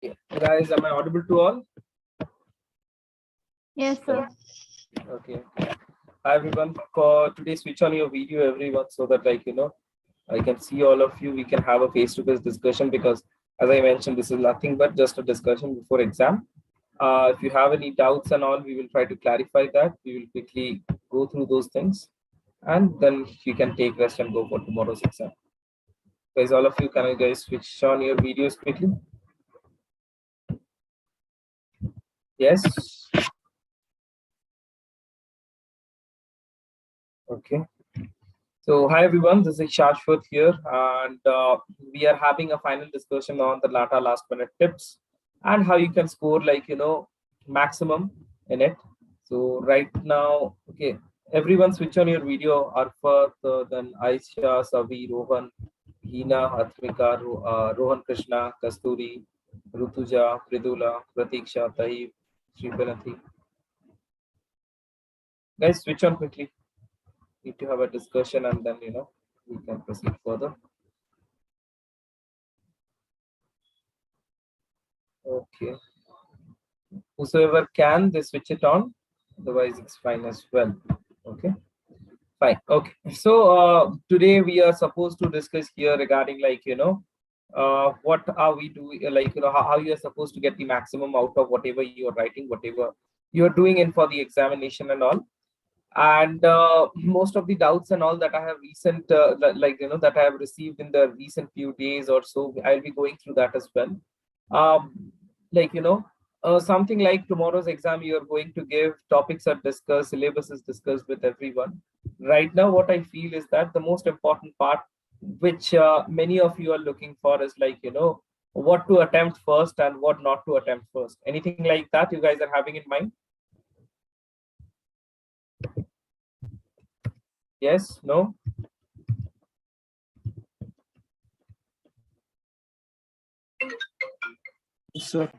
Yeah. Guys, am I audible to all? Yes, sir. Okay. Hi everyone. For today, switch on your video, everyone, so that I can see all of you. We can have a face-to-face discussion because, as I mentioned, this is nothing but just a discussion before exam. If you have any doubts and all, we will try to clarify that. We will quickly go through those things, and then you can take rest and go for tomorrow's exam. Guys, all of you, can I guys switch on your videos quickly? Yes. Okay. So hi everyone, this is Shashwat here, and we are having a final discussion on the Nata last minute tips and how you can score maximum in it. So right now, okay, everyone switch on your video. Arfat, then Aisha, Savi, Rohan, Hina, Atmika, Rohan Krishna, Kasturi, Rutuja, Pridula, Pratiksha, Tahib, Sripanathi. Guys, switch on quickly. Need to have a discussion and then we can proceed further. Okay, whosoever can, they switch it on, otherwise it's fine as well. Okay, fine. Okay, so today we are supposed to discuss here regarding what are we doing, how you are supposed to get the maximum out of whatever you are writing, whatever you are doing in for the examination and all. And most of the doubts and all that I have that I have received in the recent few days or so, I'll be going through that as well. um, Something like tomorrow's exam, you are going to give, topics are discussed, syllabus is discussed with everyone. Right now what I feel is that the most important part which many of you are looking for is what to attempt first and what not to attempt first. Anything like that you guys are having in mind? Yes, no? Sir.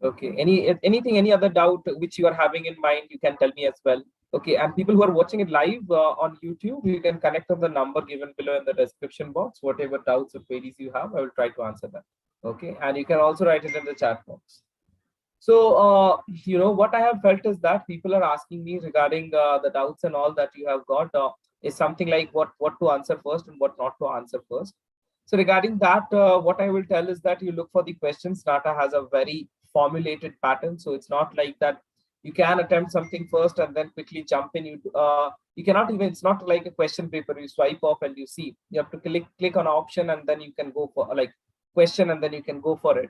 Okay, any other doubt which you are having in mind, you can tell me as well. Okay, and people who are watching it live on YouTube, you can connect on the number given below in the description box. Whatever doubts or queries you have, I will try to answer them. Okay, and you can also write it in the chat box. So what I have felt is that people are asking me regarding the doubts and all that you have got is something like what to answer first and what not to answer first. So regarding that, what I will tell is that you look for the questions. Nata has a very formulated pattern, so it's not like that you can attempt something first and then quickly jump in. You cannot even, it's not like a question paper you swipe off and you see. You have to click on option and then you can go for like question and then you can go for it.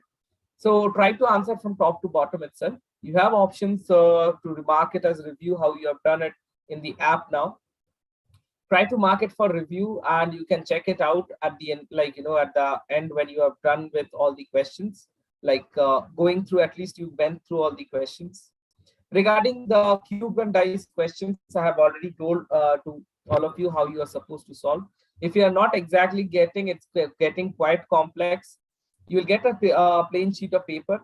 So try to answer from top to bottom itself. You have options to mark it as review, how you have done it in the app now. Try to mark it for review and you can check it out at the end, at the end when you have done with all the questions, going through, at least you went through all the questions. Regarding the cube and dice questions, I have already told to all of you how you are supposed to solve. If you are not exactly it's getting quite complex, you will get a plain sheet of paper.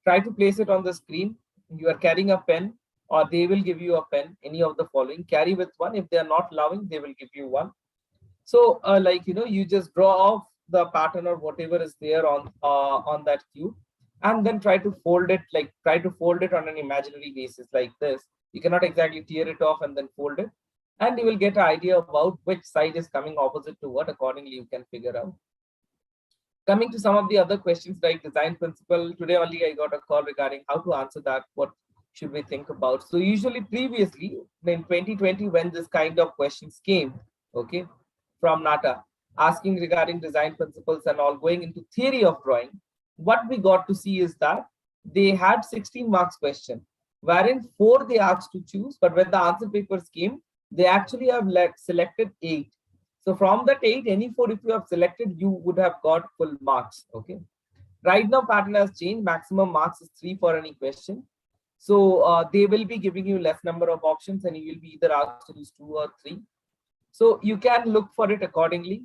Try to place it on the screen. You are carrying a pen or they will give you a pen, any of the following. Carry with one. If they are not allowing, they will give you one. So you just draw off the pattern or whatever is there on that cube, and then try to fold it, on an imaginary basis like this. You cannot exactly tear it off and then fold it, and you will get an idea about which side is coming opposite to what. Accordingly you can figure out. Coming to some of the other questions like design principle, today only I got a call regarding how to answer that. What should we think about? So usually previously in 2020, when this kind of questions came, okay, from Nata, asking regarding design principles and all, going into theory of drawing, what we got to see is that they had 16 marks question, wherein 4 they asked to choose, but when the answer papers came, they actually have selected 8. So from that 8, any 4 if you have selected, you would have got full marks. Okay. Right now pattern has changed. Maximum marks is 3 for any question. So they will be giving you less number of options and you will be either asked to choose 2 or 3. So you can look for it accordingly.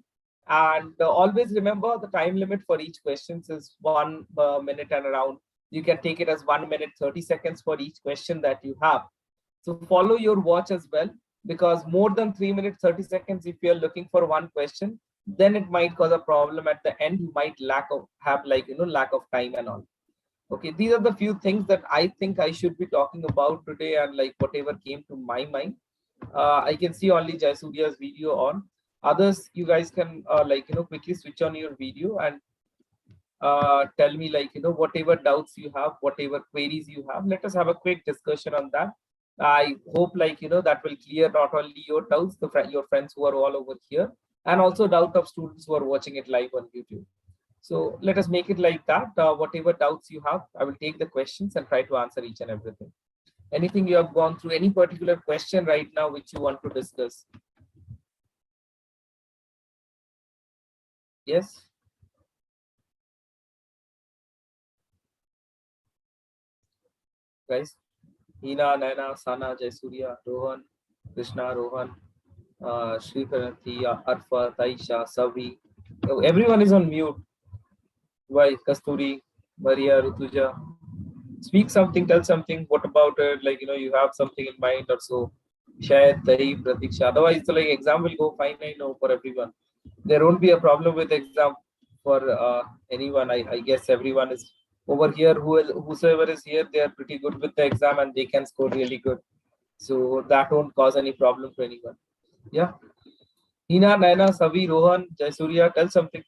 And always remember the time limit for each question is 1 minute and around. You can take it as 1 minute 30 seconds for each question that you have. So follow your watch as well, because more than 3 minutes 30 seconds, if you're looking for one question, then it might cause a problem at the end. You might have like, lack of time and all. Okay, these are the few things that I think I should be talking about today, and like whatever came to my mind. I can see only Jayasuriya's video on. Others, you guys can quickly switch on your video and tell me, like, whatever doubts you have, whatever queries you have. Let us have a quick discussion on that. I hope, like, that will clear not only your doubts, your friends who are all over here, and also doubt of students who are watching it live on YouTube. So let us make it like that. Whatever doubts you have, I will take the questions and try to answer each and everything. Anything you have gone through, any particular question right now which you want to discuss? Yes. Guys, Hina, Naina, Sana, Jayasuriya, Rohan, Krishna, Rohan, Sri Karanti, Arfa, Taisha, Savi. Everyone is on mute. Why? Kasturi, Maria, Rutuja. Speak something, tell something. What about it? Like, you have something in mind or so. Shayad, Tahi, Pratiksha. Otherwise, like, exam will go fine, I know, for everyone. There won't be a problem with exam for anyone. I guess everyone is over here. Whosoever is here, they are pretty good with the exam and they can score really good. So that won't cause any problem to anyone. Yeah. Hina, Naina, Savi, Rohan, Jayasuriya, tell something.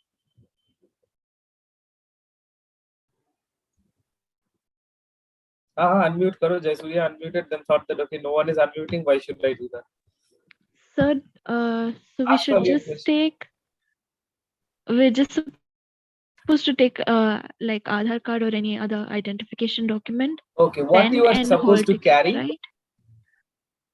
Unmute karo, Jayasuriya unmuted, then thought that, okay, no one is unmuting. Why should I do that? Sir, so we should just take, we're just supposed to take like Aadhaar card or any other identification document. Okay, what pen you are and supposed to hall ticket, carry? right?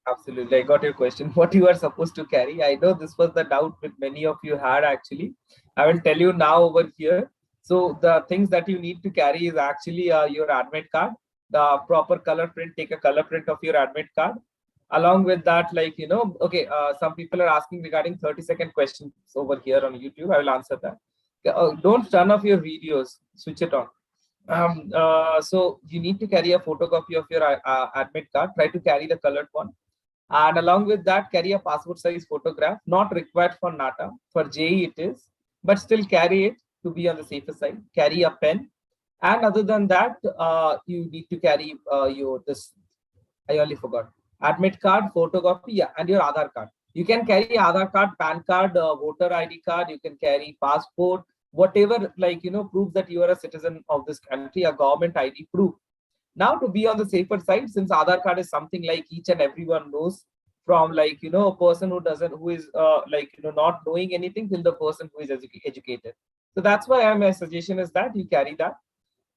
Absolutely, I got your question. What you are supposed to carry? I know this was the doubt which many of you had actually. I will tell you now over here. So the things that you need to carry is actually your admit card, the proper color print. Take a color print of your admit card. Along with that, like, okay, some people are asking regarding 30-second questions over here on YouTube. I will answer that. Don't turn off your videos. Switch it on. So you need to carry a photocopy of your admit card. Try to carry the colored one. And along with that, carry a passport size photograph, not required for Nata. For JE it is, but still carry it to be on the safer side. Carry a pen. And other than that, you need to carry I only forgot. Admit card, photocopy, yeah, and your Aadhaar card. You can carry Aadhaar card, PAN card, voter ID card. You can carry passport, whatever, like, proves that you are a citizen of this country, a government ID proof. Now, to be on the safer side, since Aadhaar card is something like each and everyone knows, from like, a person who is not knowing anything till the person who is educated. So that's why my suggestion is that you carry that.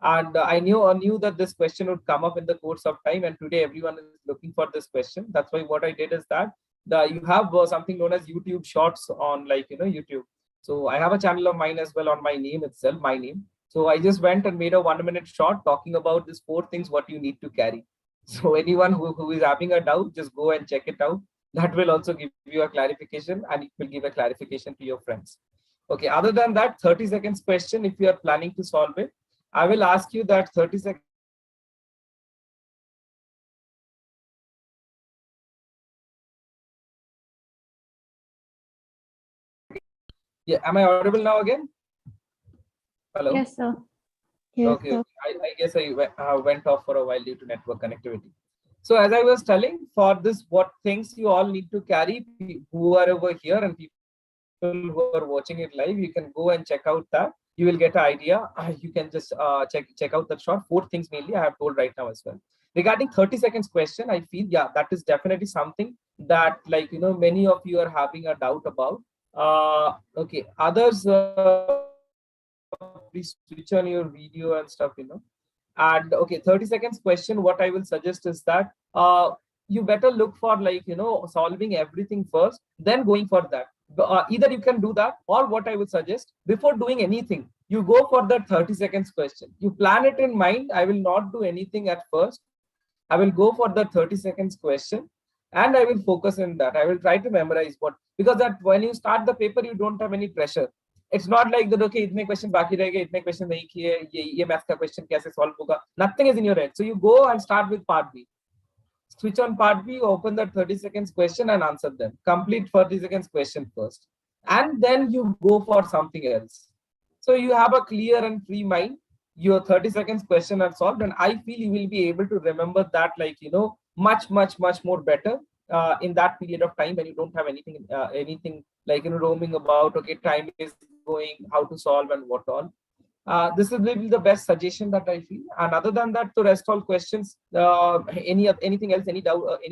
And I knew that this question would come up in the course of time, and today everyone is looking for this question. That's why what I did is that you have something known as YouTube Shorts on, like, YouTube. So I have a channel of mine as well on my name itself, my name. So I just went and made a 1-minute short talking about these 4 things what you need to carry. So anyone who is having a doubt, just go and check it out. That will also give you a clarification, and it will give a clarification to your friends. Okay, other than that, 30 seconds question, if you are planning to solve it, I will ask you that 30 seconds. Yeah, am I audible now again? Hello? Yes, sir. Yes, okay, sir. I guess I went off for a while due to network connectivity. So as I was telling, for this, what things you all need to carry, who are over here and people who are watching it live, you can go and check out that. You will get an idea. You can just check out that short. 4 things mainly I have told right now as well. Regarding 30 seconds question, I feel, yeah, that is definitely something that, like, many of you are having a doubt about. Okay, others, please switch on your video and stuff, And okay, 30 seconds question, what I will suggest is that you better look for, like, solving everything first, then going for that. Either you can do that, or what I would suggest, before doing anything, you go for that 30 seconds question. You plan it in mind. I will not do anything at first. I will go for the 30 seconds question, and I will focus in that. I will try to memorize because that when you start the paper, you don't have any pressure. It's not like that, okay, itne question baki rahe itne question nahi kiye, ye math ka question kaise solve hoga. Nothing is in your head. So you go and start with part B. Switch on part B, open that 30 seconds question and answer them. Complete 30 seconds question first. and then you go for something else. So you have a clear and free mind. Your 30 seconds question are solved, and I feel you will be able to remember that, like, much more better in that period of time when you don't have anything like, roaming about. Okay, time is going, how to solve and what all. This is maybe the best suggestion that I feel. And other than that, the rest all questions, anything else, any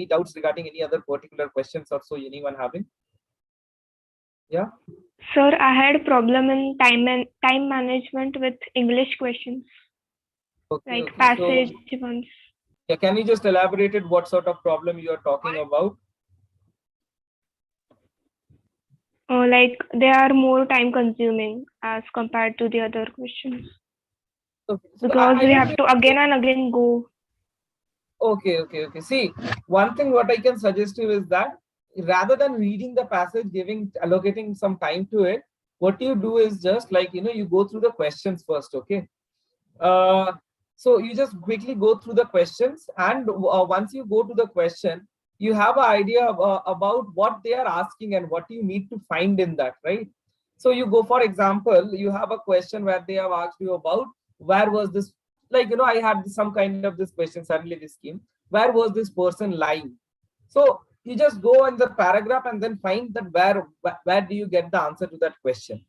doubts regarding any other particular questions or so anyone having? Yeah. Sir, I had problem in time management with English questions, Okay, like okay. passage So, ones. yeah, can you just elaborate it, what sort of problem you are talking about? Like they are more time consuming as compared to the other questions, Okay, so because I we don't have think. to again and again go. Okay, okay, okay. See, one thing what I can suggest you is that rather than reading the passage, allocating some time to it, what you do is just like, you go through the questions first. Okay. Uh, so you just quickly go through the questions, and once you go to the question, you have an idea about what they are asking and what you need to find in that, right? So you go, for example, you have a question where they have asked you about where was this, like, I had some kind of this question, suddenly this came, where was this person lying? So you just go in the paragraph and then find that where do you get the answer to that question.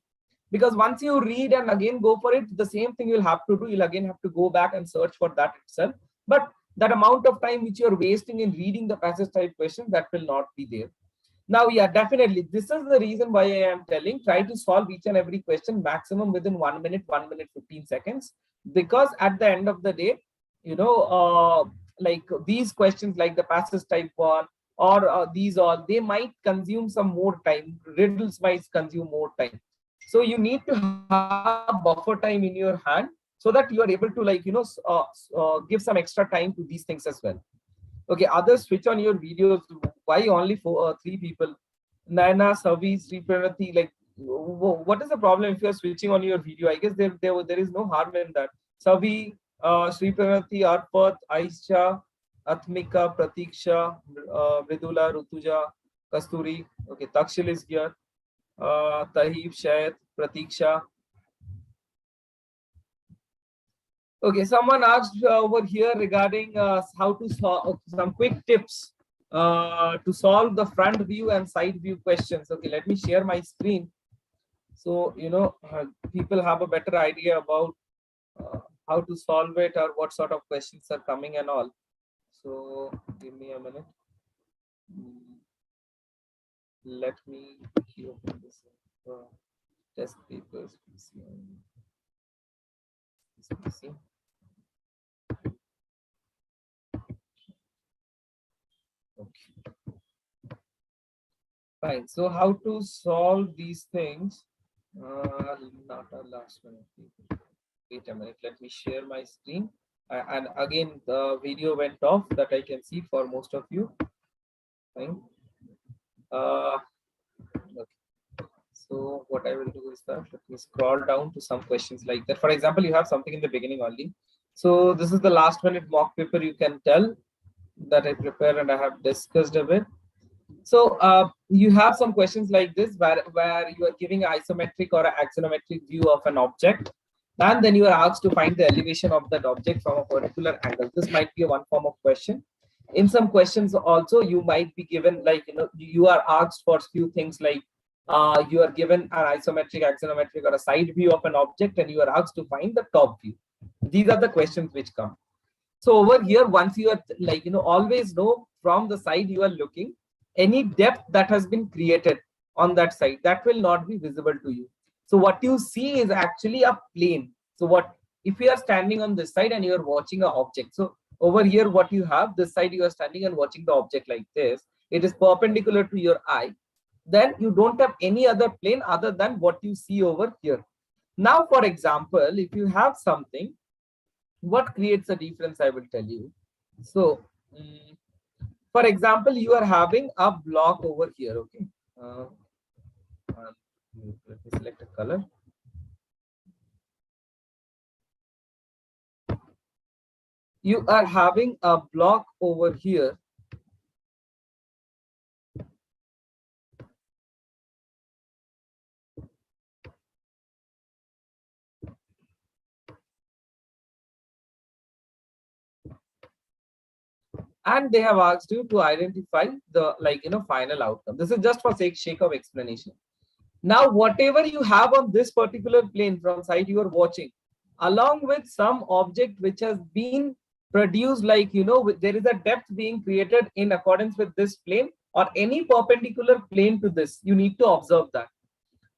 Because once you read and again go for it, the same thing you'll have to do, you'll again have to go back and search for that itself. But that amount of time which you're wasting in reading the passage type questions, that will not be there. Now, yeah, definitely, this is the reason why I am telling, try to solve each and every question maximum within 1 minute 15 seconds. Because at the end of the day, you know like these questions, like the passage type one, or these all, they might consume some more time, riddles might consume more time. So you need to have buffer time in your hand, so that you are able to, like, give some extra time to these things as well. Okay, others, switch on your videos. Why only three people? Naina, Savi, Sri Pranati, like, what is the problem if you are switching on your video? I guess there is no harm in that. Savi, Sri Pranati, Arpat, Aisha, Atmika, Pratiksha, Mridula, Rutuja, Kasturi. Okay, Takshil is here. Tahib, Shahid, Pratiksha. Okay, someone asked over here regarding how to solve some quick tips to solve the front view and side view questions. Okay, let me share my screen, so people have a better idea about how to solve it or what sort of questions are coming and all. So give me a minute. Let me open this test papers PC. Okay. Fine. So how to solve these things? Not a last minute. Wait a minute. Let me share my screen. And again, the video went off that I can see for most of you. Fine. Okay. So what I will do is that let me scroll down to some questions like that. For example, you have something in the beginning only. So this is the last minute mock paper, you can tell, that I prepared and I have discussed a bit. So you have some questions like this where you are giving an isometric or an axonometric view of an object, and then you are asked to find the elevation of that object from a particular angle. This might be one form of question. In some questions also, you might be given, like, you are asked for few things like you are given an isometric, axonometric, or a side view of an object, and you are asked to find the top view. These are the questions which come. So over here, once you are, like, always know from the side you are looking, any depth that has been created on that side, that will not be visible to you. So what you see is actually a plane. So what if you are standing on this side and you are watching an object? So over here, what you have, this side you are standing and watching the object like this, it is perpendicular to your eye. Then you don't have any other plane other than what you see over here. Now, for example, if you have something, what creates a difference, I will tell you. So for example, you are having a block over here. Okay, let me select a color. You are having a block over here, and they have asked you to identify the final outcome. This is just for sake of explanation. Now, whatever you have on this particular plane from side you are watching, along with some object which has been produced, there is a depth being created in accordance with this plane or any perpendicular plane to this, you need to observe that.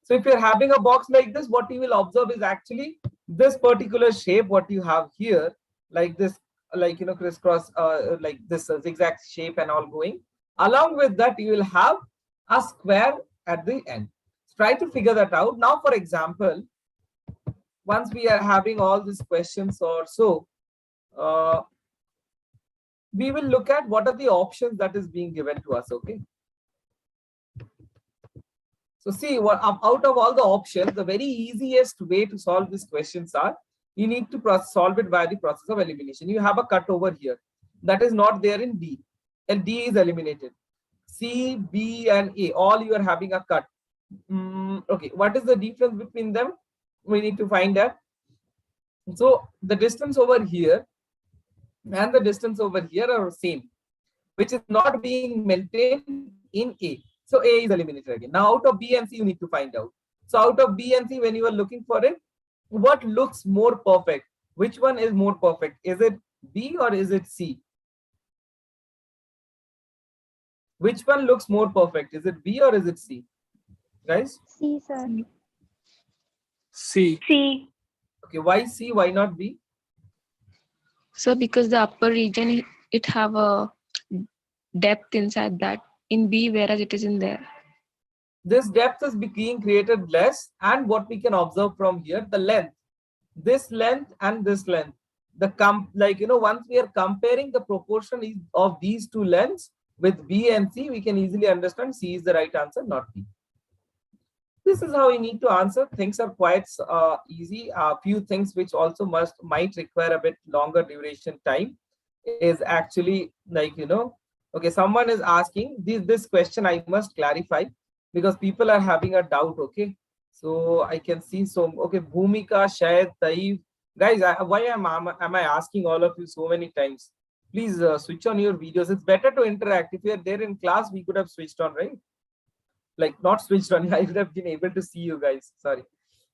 So if you're having a box like this, what you will observe is actually this particular shape, what you have here, like this, crisscross, like this zigzag shape and all going. Along with that, you will have a square at the end. Try to figure that out. Now, for example, once we are having all these questions or so, we will look at what are the options that is being given to us. Okay. So see, what out of all the options, the very easiest way to solve these questions are, you need to solve it by the process of elimination. You have a cut over here that is not there in D, and D is eliminated. C, B, and A, all you are having a cut. Okay, what is the difference between them? We need to find that. So the distance over here and the distance over here are same, which is not being maintained in A. So A is eliminated again. Now out of B and C, you need to find out. So out of B and C, when you are looking for it, what looks more perfect? Which one is more perfect? Is it B or is it C? Which one looks more perfect? Is it B or is it C? Guys? C, sir. C. C. Okay, why C? Why not B? So because the upper region, it have a depth inside that in B, whereas it is in there. This depth is being created less, and what we can observe from here, the length, this length and this length, once we are comparing the proportion of these two lengths with B and C, we can easily understand C is the right answer, not B. This is how we need to answer. Things are quite easy. A few things which also might require a bit longer duration time is actually okay, someone is asking this question. I must clarify because people are having a doubt. Okay, so I can see okay, Bhumika, Shahid, Taif, guys, why am I asking all of you so many times? Please switch on your videos. It's better to interact. If you are there in class, we could have switched on, right? Like not switched on. I would have been able to see you guys. Sorry.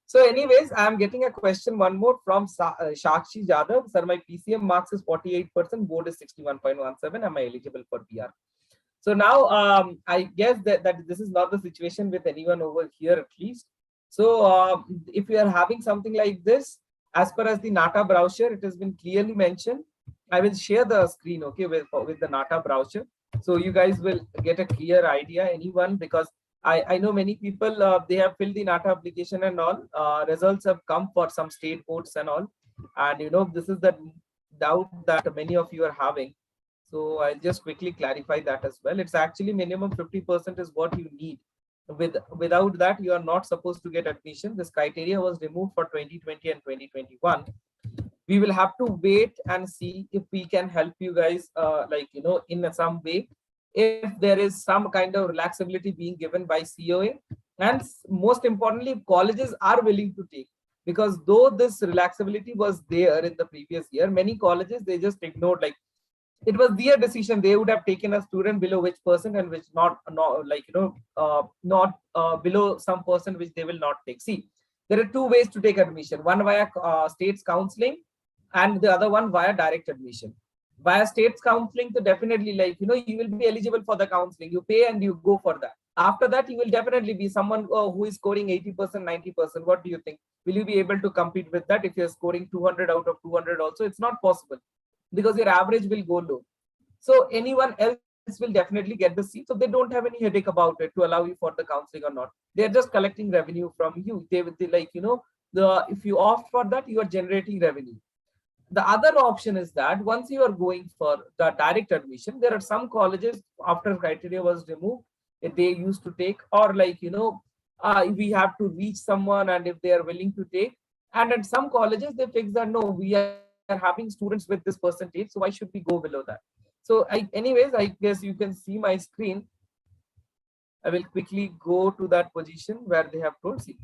So anyways, I'm getting a question, one more from Shakshi Jadhav. Sir, my PCM marks is 48%, board is 61.17. Am I eligible for PR? So now I guess that this is not the situation with anyone over here at least. So if you are having something like this, as per as the Nata brochure, it has been clearly mentioned. I will share the screen, okay, with the Nata brochure. So you guys will get a clear idea, anyone, because I know many people, they have filled the Nata application and all, results have come for some state boards and all. And this is the doubt that many of you are having. So I'll just quickly clarify that as well. It's actually minimum 50% is what you need. Without that, you are not supposed to get admission. This criteria was removed for 2020 and 2021. We will have to wait and see if we can help you guys, in some way, if there is some kind of relaxability being given by COA, and most importantly, colleges are willing to take, because though this relaxability was there in the previous year, many colleges, they just ignored, like it was their decision. They would have taken a student below which person and which not below some person which they will not take. See, there are two ways to take admission, one via states counseling and the other one via direct admission. Via states counseling, so definitely you will be eligible for the counseling. You pay and you go for that. After that, you will definitely be someone who is scoring 80%, 90%. What do you think? Will you be able to compete with that? If you're scoring 200 out of 200 also, it's not possible because your average will go low. So anyone else will definitely get the seat. So they don't have any headache about it to allow you for the counseling or not. They're just collecting revenue from you. If you opt for that, you are generating revenue. The other option is that once you are going for the direct admission, there are some colleges after criteria was removed, they used to take, or we have to reach someone, and if they are willing to take, and at some colleges they fix that no, we are having students with this percentage, so why should we go below that? So anyways, I guess you can see my screen. I will quickly go to that position where they have told. See,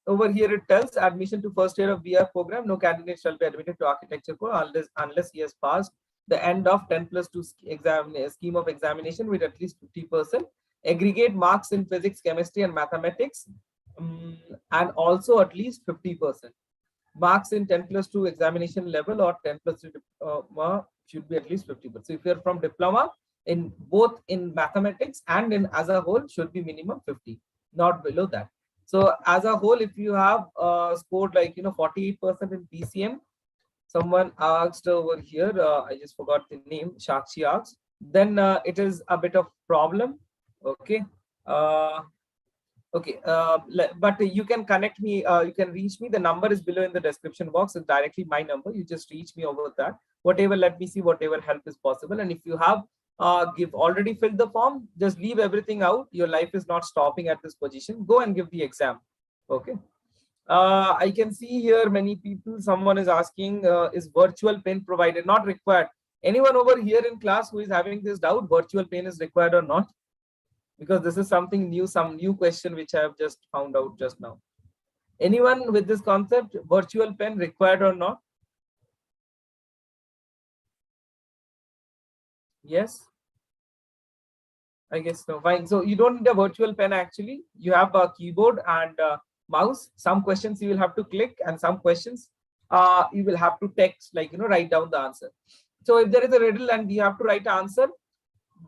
over here it tells admission to first year of B.ARCH program, no candidate shall be admitted to architecture course unless he has passed the end of 10+2 scheme of examination with at least 50%, aggregate marks in physics, chemistry, and mathematics, and also at least 50%. Marks in 10+2 examination level or 10+2 diploma should be at least 50%. So if you're from diploma, in both in mathematics and in as a whole, should be minimum 50, not below that. So as a whole, if you have scored like 48% in PCM, someone asked over here, I just forgot the name, Shakshi asked, then it is a bit of problem. Okay. Okay, but you can connect me, you can reach me. The number is below in the description box. It's directly my number. You just reach me over that. Whatever, let me see whatever help is possible. And if you have already filled the form, just leave everything out. Your life is not stopping at this position. Go and give the exam. Okay. I can see here many people. Someone is asking, is virtual pen provided? Not required. Anyone over here in class who is having this doubt, virtual pen is required or not? Because this is something new, some new question which I have just found out just now. Anyone with this concept, virtual pen required or not? Yes, I guess so. Fine. So you don't need a virtual pen actually. You have a keyboard and mouse. Some questions you will have to click, and some questions you will have to text, like write down the answer. So if there is a riddle and you have to write an answer,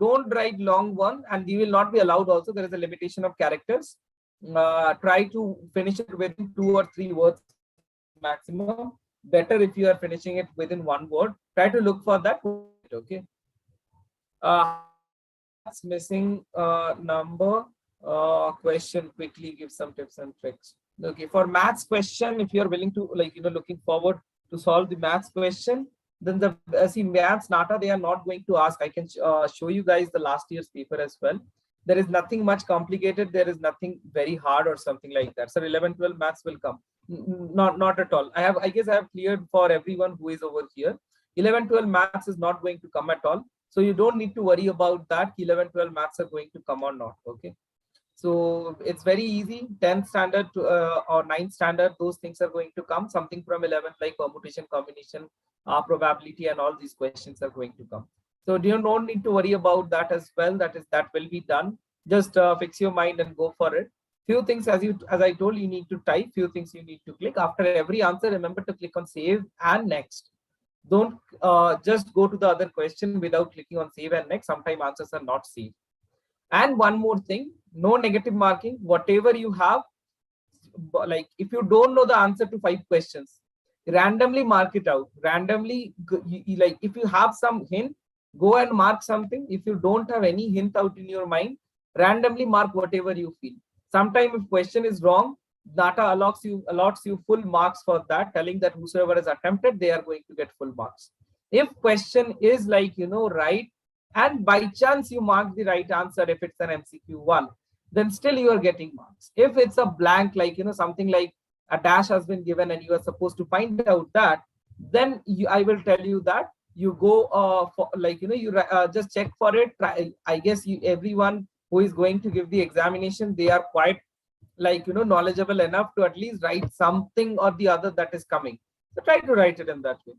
don't write long one, and you will not be allowed also. There is a limitation of characters. Try to finish it within 2 or 3 words maximum. Better if you are finishing it within 1 word. Try to look for that. Okay. Missing number question. Quickly give some tips and tricks. Okay, for maths question, if you are willing to looking forward to solve the maths question, then the see maths Nata, they are not going to ask. I can show you guys the last year's paper as well. There is nothing much complicated. There is nothing very hard or something like that. So 11, 12 maths will come. Not at all. I guess I have cleared for everyone who is over here. 11, 12 maths is not going to come at all. So you don't need to worry about that. 11, 12 maths are going to come or not. Okay. So it's very easy. 10th standard or 9th standard, those things are going to come. Something from 11th like permutation, combination, probability, and all these questions are going to come. So you don't need to worry about that as well. That will be done. Just fix your mind and go for it. Few things, as I told you, need to type. Few things you need to click. After every answer, remember to click on save and next. Don't just go to the other question without clicking on save and next. Sometimes answers are not saved. And one more thing, no negative marking. Whatever you have, like if you don't know the answer to 5 questions, randomly mark it out. Randomly, like if you have some hint, go and mark something. If you don't have any hint out in your mind, randomly mark whatever you feel. Sometimes if question is wrong, Nata allots you full marks for that, telling that whosoever has attempted, they are going to get full marks. If question is right, and by chance you mark the right answer, if it's an MCQ 1, then still you are getting marks. If it's a blank, like something like a dash has been given and you are supposed to find out that, then I will tell you that you go for just check for it. I guess everyone who is going to give the examination, they are quite knowledgeable enough to at least write something or the other that is coming. So try to write it in that way.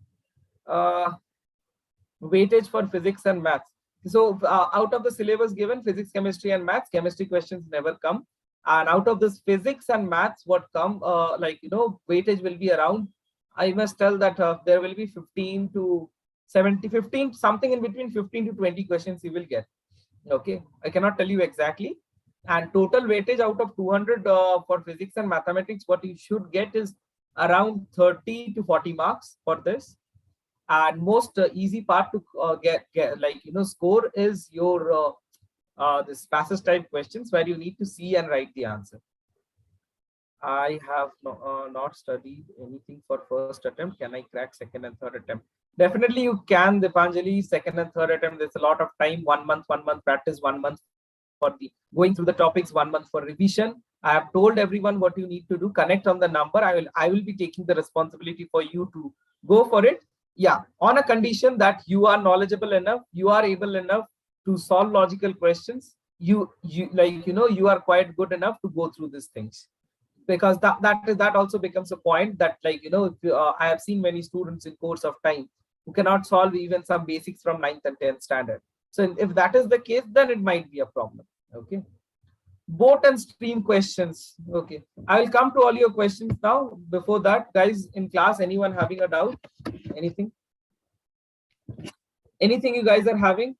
Weightage for physics and maths. So out of the syllabus given, physics, chemistry, and maths, chemistry questions never come. And out of this physics and maths, what come, weightage will be around, I must tell that there will be 15 to 70, 15, something in between 15 to 20 questions you will get. Okay, I cannot tell you exactly. And total weightage out of 200 for physics and mathematics, what you should get is around 30 to 40 marks for this. And most easy part to get score is your this passage type questions, where you need to see and write the answer. I have not studied anything for first attempt. Can I crack second and third attempt? Definitely you can, Dipanjali. Second and third attempt, there's a lot of time. 1 month practice, 1 month for the going through the topics, 1 month for revision. I have told everyone what you need to do. Connect on the number. I will be taking the responsibility for you to go for it. Yeah, on a condition that you are knowledgeable enough, you are able enough to solve logical questions. You are quite good enough to go through these things. Because that also becomes a point that I have seen many students in course of time, who cannot solve even some basics from 9th and 10th standard. So if that is the case, then it might be a problem. Okay. Boat and stream questions. Okay. I will come to all your questions now. Before that, guys in class, anyone having a doubt? Anything? Anything you guys are having?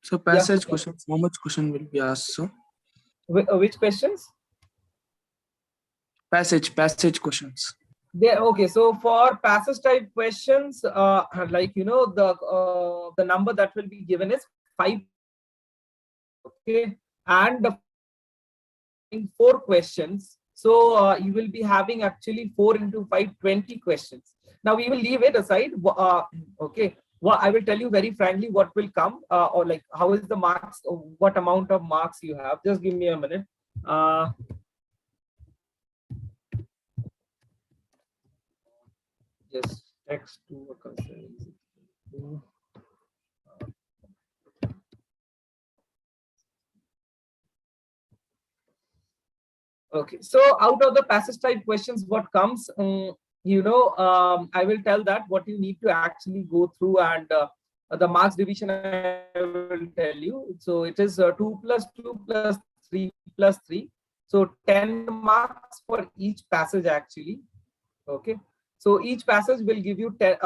So passage questions, how much question will be asked, sir? Which questions? Passage questions. There. Okay, so for passage type questions, like the number that will be given is 5. Okay, and the 4 questions. So you will be having actually 4 into 5, 20 questions. Now we will leave it aside. Okay. Well, I will tell you very frankly what will come, or like how is the marks, what amount of marks you have. Just give me a minute. Just text to a concern. Okay, so out of the passage type questions, what comes, I will tell that what you need to actually go through, and the marks division I will tell you. So it is 2 plus 2 plus 3 plus 3. So 10 marks for each passage actually. Okay. So each passage will give you 10,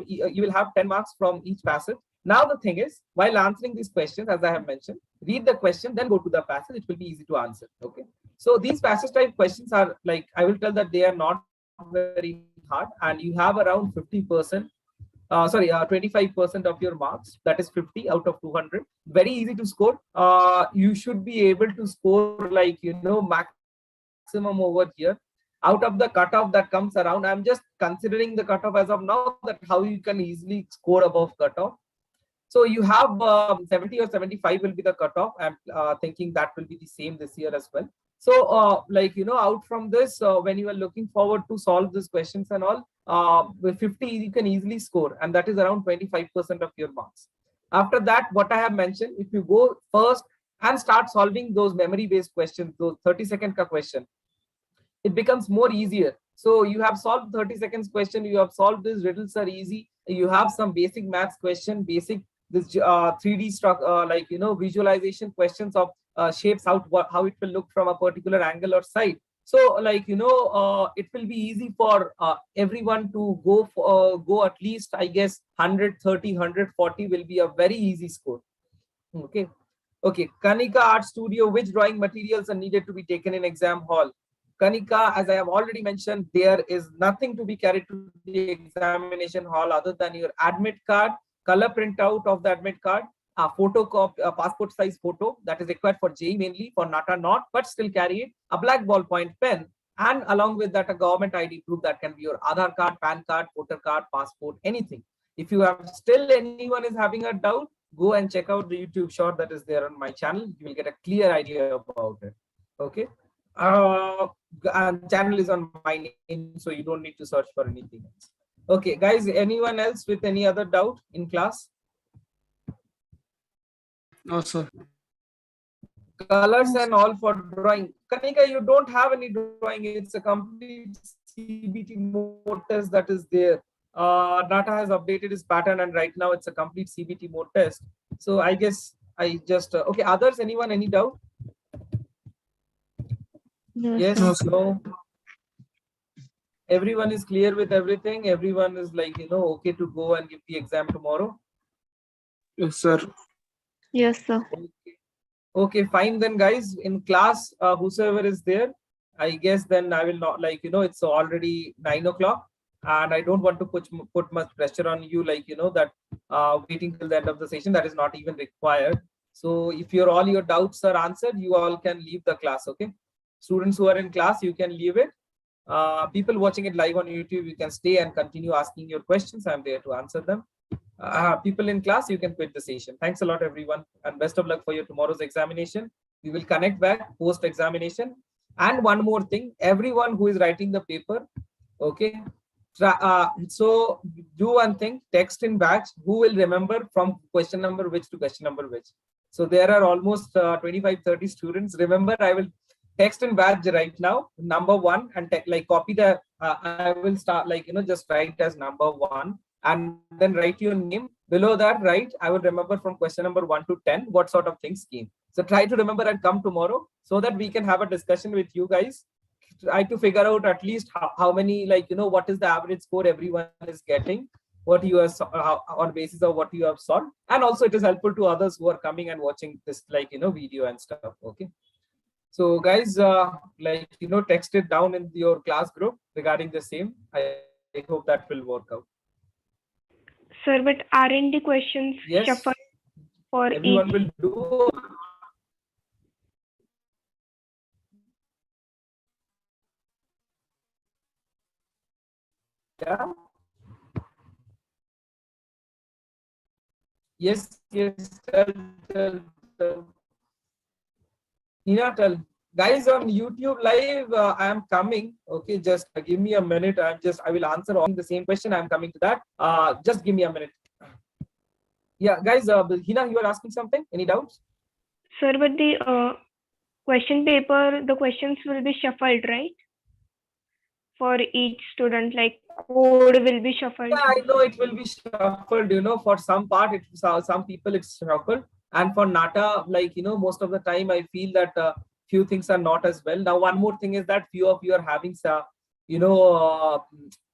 you will have 10 marks from each passage. Now the thing is, while answering these questions, as I have mentioned, read the question, then go to the passage. It will be easy to answer. Okay. So these passage type questions are like, I will tell that they are not very hard, and you have around 50%. 25% of your marks, that is 50 out of 200. Very easy to score. You should be able to score maximum over here. Out of the cutoff that comes around, I'm just considering the cutoff as of now, that how you can easily score above cutoff. So you have 70 or 75 will be the cutoff. I'm thinking that will be the same this year as well. So out from this, when you are looking forward to solve these questions and all, with 50 you can easily score, and that is around 25% of your marks. After that, what I have mentioned, if you go first and start solving those memory based questions, those 30-second question, it becomes more easier. So you have solved 30 seconds question, you have solved these riddles are easy, you have some basic maths question, basic this 3D structure, visualization questions of shapes, how it will look from a particular angle or side. So it will be easy for everyone to go at least, I guess 130, 140 will be a very easy score. Okay. Kanika Art Studio, which drawing materials are needed to be taken in exam hall? Kanika, as I have already mentioned, there is nothing to be carried to the examination hall other than your admit card, color printout of the admit card, a photocopy, a passport size photo that is required for JEE mainly, for Nata not, but still carry it, a black ballpoint pen, and along with that a government ID proof, that can be your Aadhaar card, PAN card, voter card, passport, anything. If you have still anyone is having a doubt, go and check out the YouTube short that is there on my channel. You will get a clear idea about it. Okay. And channel is on my name, so you don't need to search for anything else. Okay, guys, anyone else with any other doubt in class? No, sir. Colors and all for drawing. Kanika, you don't have any drawing. It's a complete CBT mode test that is there. Nata has updated his pattern, and right now it's a complete CBT mode test. So I guess I just okay. Others, anyone, any doubt? No, Yes, sir. no. Everyone is clear with everything. Everyone is okay to go and give the exam tomorrow. Yes, sir. Yes, sir. Okay, fine then, guys. In class, whosoever is there, I guess then I will not it's already 9 o'clock, and I don't want to put much pressure on you, that waiting till the end of the session. That is not even required. So if all your doubts are answered, you all can leave the class. Okay, students who are in class, you can leave it. People watching it live on YouTube, you can stay and continue asking your questions. I'm there to answer them. People in class, you can quit the session. Thanks a lot, everyone, and best of luck for your tomorrow's examination. We will connect back post examination. And one more thing, everyone who is writing the paper, okay, so do one thing, text in batch who will remember from question number which to question number which. So there are almost 25-30 students. Remember, I will text in batch right now, number 1, and copy the I will start like, just write as number 1 and then write your name. Below that, right, I will remember from question number 1 to 10 what sort of things came. So try to remember and come tomorrow so that we can have a discussion with you guys. Try to figure out at least how many, like, what is the average score everyone is getting, what you are on basis of what you have solved. And also it is helpful to others who are coming and watching this, like, video and stuff. Okay. So guys, text it down in your class group regarding the same. I hope that will work out. Sir, but aren't the questions shuffled for everyone each? Will do. Yeah. Yes. Tell. Tell. Guys on YouTube live, I am coming. Okay, just give me a minute. I will answer all the same question. I'm coming to that. Just give me a minute. Yeah, guys, Hina, you are asking something? Any doubts? Sir, but the question paper, the questions will be shuffled, right? For each student, like code will be shuffled. Yeah, I know it will be shuffled. For some part, some people it's shuffled, and for Nata, like most of the time, I feel that few things are not as well. Now, one more thing is that few of you are having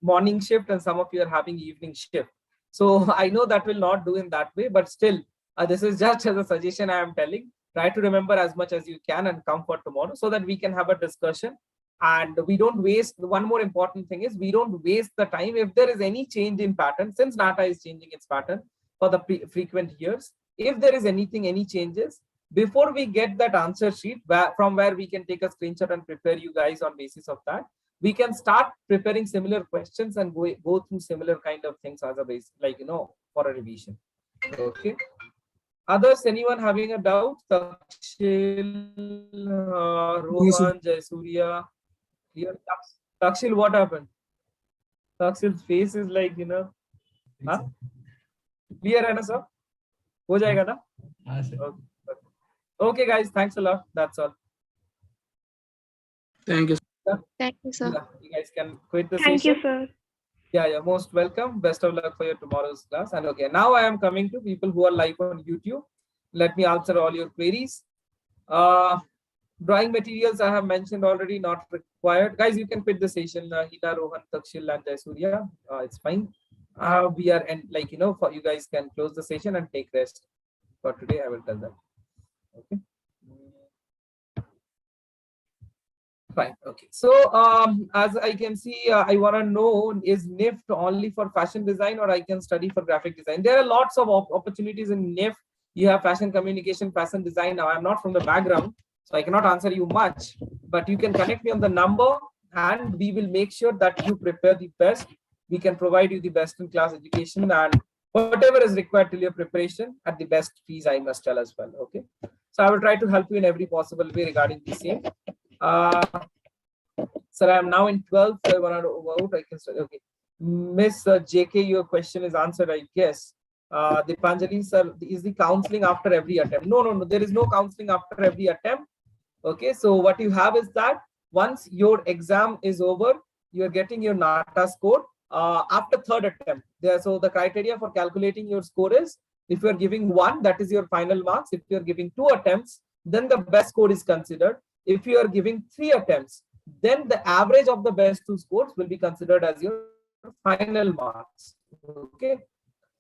morning shift, and some of you are having evening shift. So I know that will not do in that way, but still, this is just as a suggestion I am telling. Try to remember as much as you can and come for tomorrow so that we can have a discussion. And we don't waste. One more important thing is we don't waste the time. If there is any change in pattern, since Nata is changing its pattern for the frequent years, if there is any changes, before we get that answer sheet from where we can take a screenshot and prepare you guys on basis of that, we can start preparing similar questions and go through similar kind of things as a base, for a revision. Okay. Others, anyone having a doubt? Takshil, Rohan, Jayasuriya. Here, Takshil, what happened? Takshil's face is like, huh? Clear hai na, sir? Ho jayega na? Okay, guys, thanks a lot. That's all. Thank you. Thank you, sir. Yeah, you guys can quit the session. Thank you, sir. Yeah, most welcome. Best of luck for your tomorrow's class. And okay, now I am coming to people who are live on YouTube. Let me answer all your queries. Drawing materials I have mentioned already, not required. Guys, you can quit the session. Hina, Rohan, Takshil, and Jayasuriya. It's fine. We are, and for you guys can close the session and take rest for today. I will tell them. Okay. Fine. Okay. So as I can see, I want to know, is NIFT only for fashion design or I can study for graphic design? There are lots of opportunities in NIFT. You have fashion communication, fashion design. Now I'm not from the background, so I cannot answer you much, but you can connect me on the number and we will make sure that you prepare the best. We can provide you the best in class education and whatever is required till your preparation at the best fees, I must tell as well. Okay. So I will try to help you in every possible way regarding the same. Sir, I am now in 12th. So I want to vote. I can study. Okay. Miss JK, your question is answered, I guess. Dipanjali, sir, is the counseling after every attempt? No. There is no counseling after every attempt. Okay. So what you have is that once your exam is over, you are getting your Nata score after third attempt. So the criteria for calculating your score is if you are giving 1, that is your final marks. If you are giving 2 attempts, then the best score is considered. If you are giving 3 attempts, then the average of the best 2 scores will be considered as your final marks. Okay.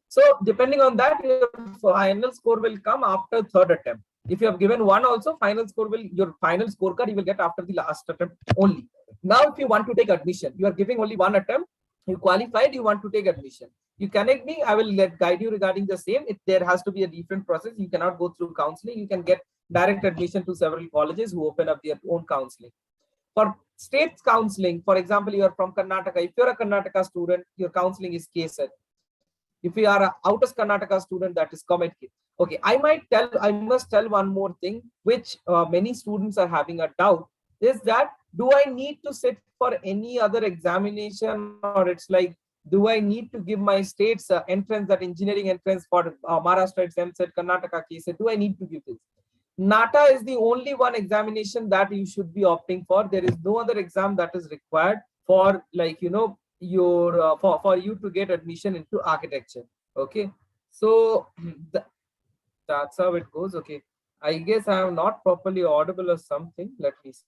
So depending on that, your final score will come after third attempt. If you have given 1 also, your final scorecard you will get after the last attempt only. Now, if you want to take admission, you are giving only 1 attempt, you qualified, you want to take admission. You connect me, I will guide you regarding the same. If there has to be a different process, you cannot go through counseling. You can get direct admission to several colleges who open up their own counseling. For state counseling, for example, you are from Karnataka. If you are a Karnataka student, your counseling is KSET. If you are out of Karnataka student, that is COMET. Okay, I must tell one more thing, which many students are having a doubt, is that do I need to sit for any other examination, or it's like, do I need to give my state's entrance, that engineering entrance for Maharashtra, it's MSET, Karnataka KSET, do I need to give this? Nata is the only one examination that you should be opting for. There is no other exam that is required for like, your for you to get admission into architecture. Okay, so that's how it goes. Okay, I guess I am not properly audible or something. Let me see.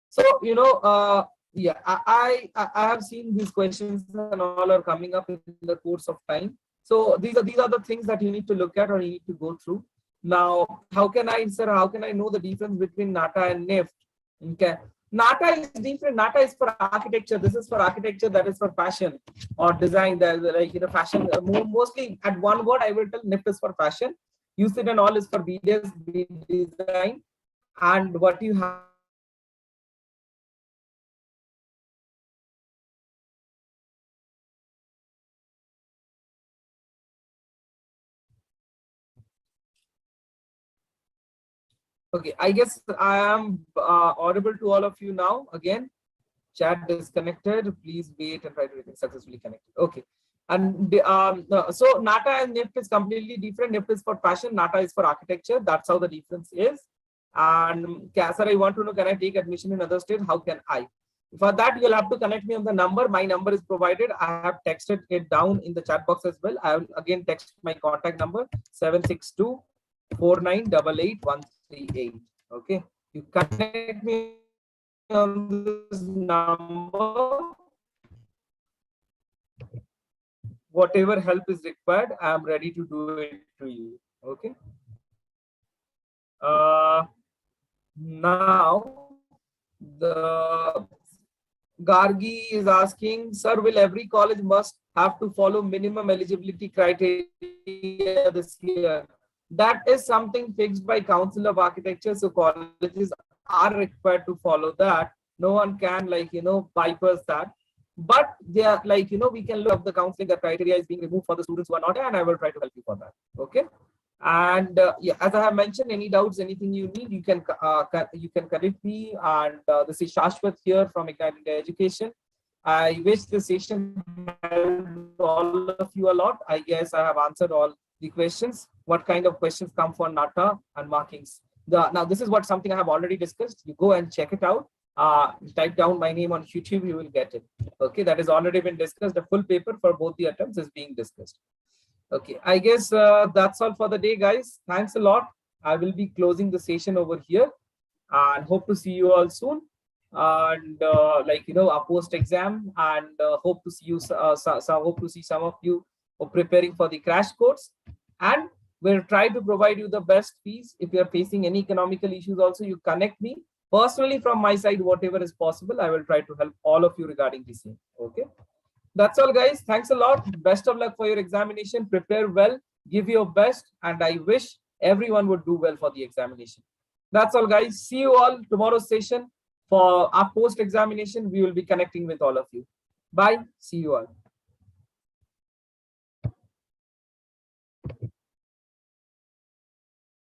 So, yeah, I have seen these questions and all are coming up in the course of time. So these are the things that you need to look at or you need to go through. Now, how can I know the difference between Nata and NIFT? Okay. Nata is different. Nata is for architecture. This is for architecture. That is for fashion or design. That like fashion. Mostly at one word, I will tell NIFT is for fashion. UCEED and all is for BDS, design, and what you have. Okay, I guess I am audible to all of you now. Again, chat disconnected. Please wait and try to get successfully connected. Okay, and so Nata and NIFT is completely different. NIFT is for fashion. Nata is for architecture. That's how the difference is. And sir, I want to know, can I take admission in other states? How can I? For that, you'll have to connect me on the number. My number is provided. I have texted it down in the chat box as well. I will again text my contact number 762 4988 138. Okay, you connect me on this number. Whatever help is required, I am ready to do it to you. Okay. Now the Gargi is asking, sir, will every college must have to follow minimum eligibility criteria this year? That is something fixed by Council of Architecture. So colleges are required to follow that. No one can bypass that. But they are we can look up the counseling, the criteria is being removed for the students who are not, and I will try to help you for that. Okay. And yeah, as I have mentioned, any doubts, anything you need, you can connect me. And this is Shashwat here from Ignited Education. I wish this session helped all of you a lot. I guess I have answered all the questions. What kind of questions come for Nata and markings? Now this is something I have already discussed. You go and check it out. Type down my name on YouTube, you will get it. Okay, that has already been discussed. The full paper for both the attempts is being discussed. Okay, I guess that's all for the day, guys. Thanks a lot. I will be closing the session over here and hope to see you all soon. And a post exam, and hope to see you. Hope to see some of you preparing for the crash course. And we'll try to provide you the best fees. If you are facing any economical issues, also you connect me personally from my side. Whatever is possible, I will try to help all of you regarding the same. Okay. That's all, guys. Thanks a lot. Best of luck for your examination. Prepare well, give your best, and I wish everyone would do well for the examination. That's all, guys. See you all tomorrow's session for our post examination. We will be connecting with all of you. Bye. See you all.